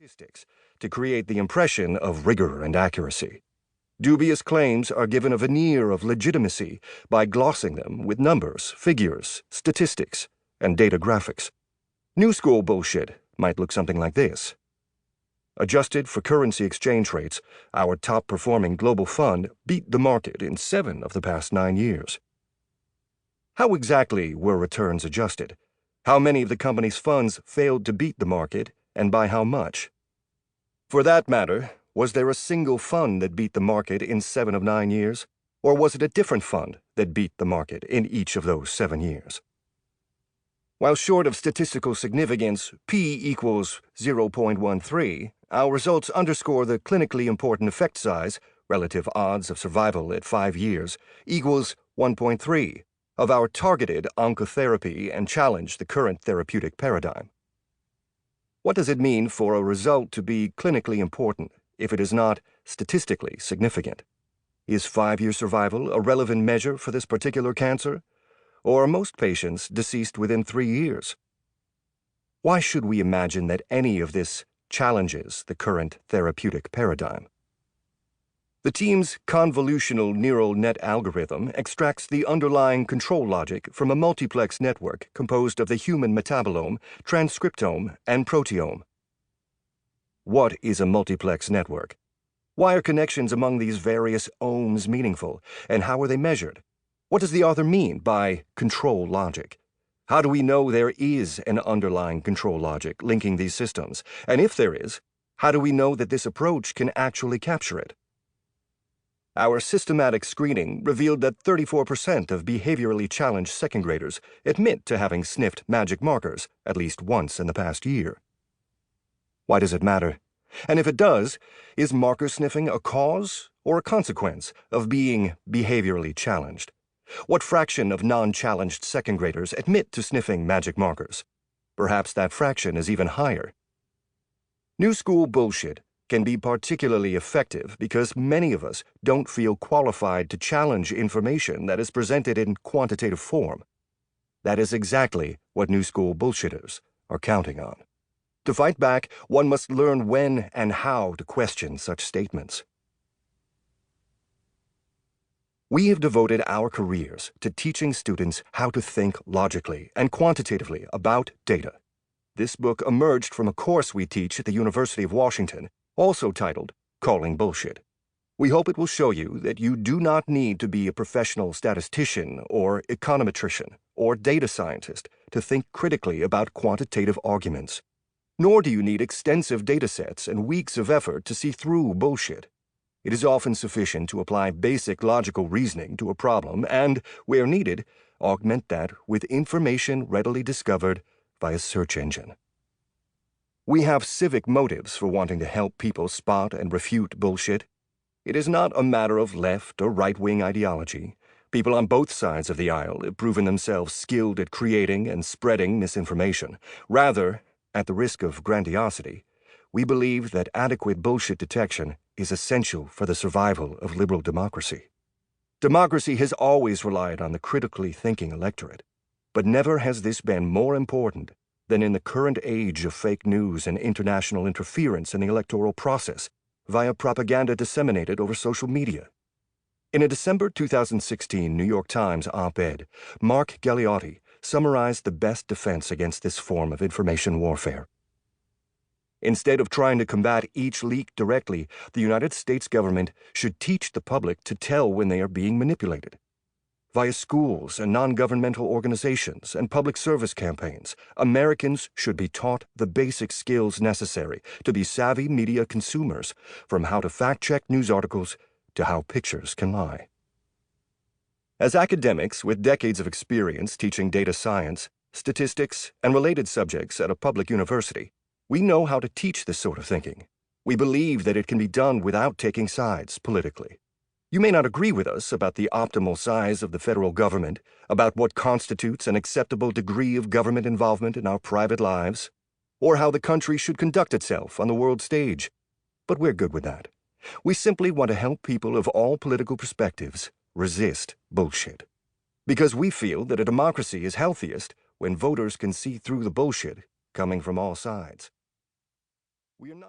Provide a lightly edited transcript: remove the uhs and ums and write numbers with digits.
statistics to create the impression of rigor and accuracy. Dubious claims are given a veneer of legitimacy by glossing them with numbers, figures, statistics, and data graphics. New school bullshit might look something like this. Adjusted for currency exchange rates, our top-performing global fund beat the market in 7 of the past 9 years. How exactly were returns adjusted? How many of the company's funds failed to beat the market, and by how much? For that matter, was there a single fund that beat the market in 7 of 9 years, or was it a different fund that beat the market in each of those 7 years? While short of statistical significance, p equals 0.13, our results underscore the clinically important effect size, relative odds of survival at 5 years, equals 1.3 of our targeted oncotherapy and challenge the current therapeutic paradigm. What does it mean for a result to be clinically important if it is not statistically significant? Is 5-year survival a relevant measure for this particular cancer? Or are most patients deceased within 3 years? Why should we imagine that any of this challenges the current therapeutic paradigm? The team's convolutional neural net algorithm extracts the underlying control logic from a multiplex network composed of the human metabolome, transcriptome, and proteome. What is a multiplex network? Why are connections among these various ohms meaningful, and how are they measured? What does the author mean by control logic? How do we know there is an underlying control logic linking these systems? And if there is, how do we know that this approach can actually capture it? Our systematic screening revealed that 34% of behaviorally challenged second graders admit to having sniffed magic markers at least once in the past year. Why does it matter? And if it does, is marker sniffing a cause or a consequence of being behaviorally challenged? What fraction of non-challenged second graders admit to sniffing magic markers? Perhaps that fraction is even higher. New school bullshit can be particularly effective because many of us don't feel qualified to challenge information that is presented in quantitative form. That is exactly what new school bullshitters are counting on. To fight back, one must learn when and how to question such statements. We have devoted our careers to teaching students how to think logically and quantitatively about data. This book emerged from a course we teach at the University of Washington, also titled Calling Bullshit. We hope it will show you that you do not need to be a professional statistician or econometrician or data scientist to think critically about quantitative arguments. Nor do you need extensive data sets and weeks of effort to see through bullshit. It is often sufficient to apply basic logical reasoning to a problem and, where needed, augment that with information readily discovered by a search engine. We have civic motives for wanting to help people spot and refute bullshit. It is not a matter of left or right-wing ideology. People on both sides of the aisle have proven themselves skilled at creating and spreading misinformation. Rather, at the risk of grandiosity, we believe that adequate bullshit detection is essential for the survival of liberal democracy. Democracy has always relied on the critically thinking electorate, but never has this been more important than in the current age of fake news and international interference in the electoral process via propaganda disseminated over social media. In a December 2016 New York Times op-ed, Mark Galeotti summarized the best defense against this form of information warfare. Instead of trying to combat each leak directly, the United States government should teach the public to tell when they are being manipulated. Via schools and non-governmental organizations and public service campaigns, Americans should be taught the basic skills necessary to be savvy media consumers, from how to fact-check news articles to how pictures can lie. As academics with decades of experience teaching data science, statistics, and related subjects at a public university, we know how to teach this sort of thinking. We believe that it can be done without taking sides politically. You may not agree with us about the optimal size of the federal government, about what constitutes an acceptable degree of government involvement in our private lives, or how the country should conduct itself on the world stage. But we're good with that. We simply want to help people of all political perspectives resist bullshit. Because we feel that a democracy is healthiest when voters can see through the bullshit coming from all sides. We are not